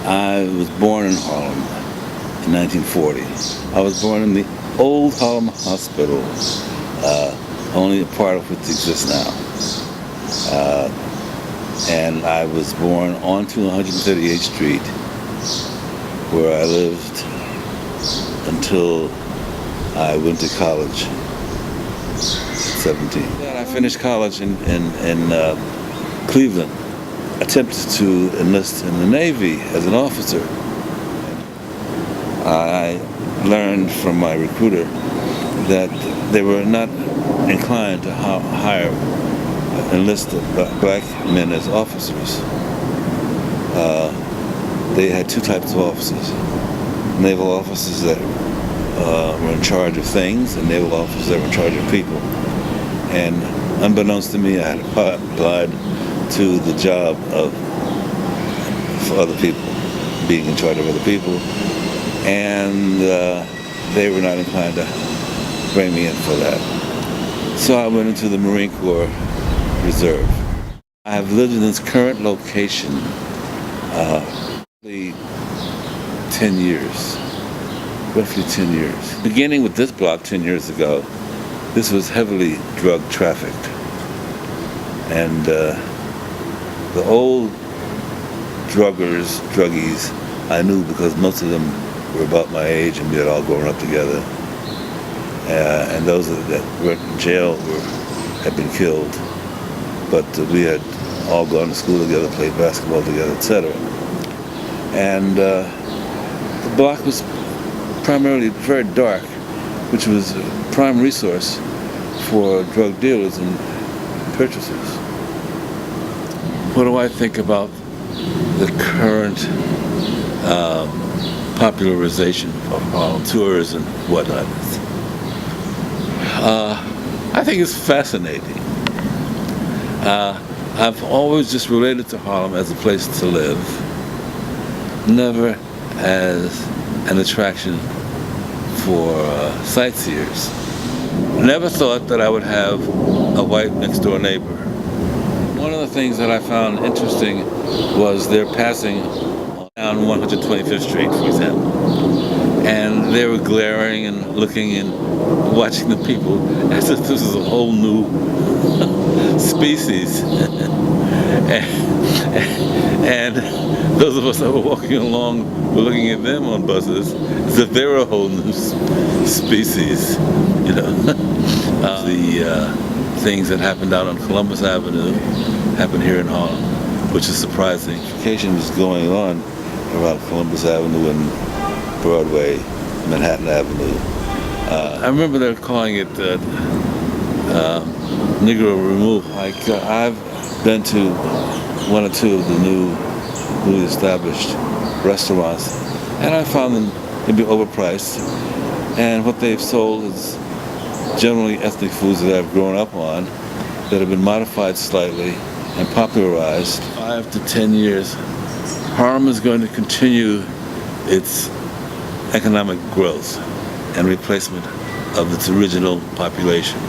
I was born in Harlem in 1940. I was born in the old Harlem Hospital, only a part of which exists now. And I was born onto 138th Street, where I lived until I went to college at 17. Then I finished college in Cleveland. Attempted to enlist in the Navy as an officer. I learned from my recruiter that they were not inclined to hire enlisted black men as officers. They had two types of officers: naval officers that were in charge of things, and naval officers that were in charge of people. And unbeknownst to me, I had applied to the job for other people, being in charge of other people, and they were not inclined to bring me in for that. So I went into the Marine Corps Reserve. I have lived in this current location roughly 10 years. Beginning with this block 10 years ago, this was heavily drug trafficked. And the old druggies, I knew because most of them were about my age and we had all grown up together. And those that were in jail had been killed. But we had all gone to school together, played basketball together, etc. And the block was primarily very dark, which was a prime resource for drug dealers and purchasers. What do I think about the current popularization of Harlem, tours and whatnot? I think it's fascinating. I've always just related to Harlem as a place to live, never as an attraction for sightseers. Never thought that I would have a white next door neighbor. One of the things that I found interesting was their passing down 125th Street, for example. And they were glaring and looking and watching the people as if this was a whole new species. and those of us that were walking along were looking at them on buses as if they were a whole new species, you know. The things that happened out on Columbus Avenue happened here in Harlem, which is surprising. Gentrification was going on around Columbus Avenue and Broadway, Manhattan Avenue. I remember they were calling it Negro removal. I've been to one or two of the newly established restaurants, and I found them to be overpriced. And what they've sold is generally ethnic foods that I've grown up on, that have been modified slightly and popularized. 5 to 10 years, Harlem is going to continue its economic growth and replacement of its original population.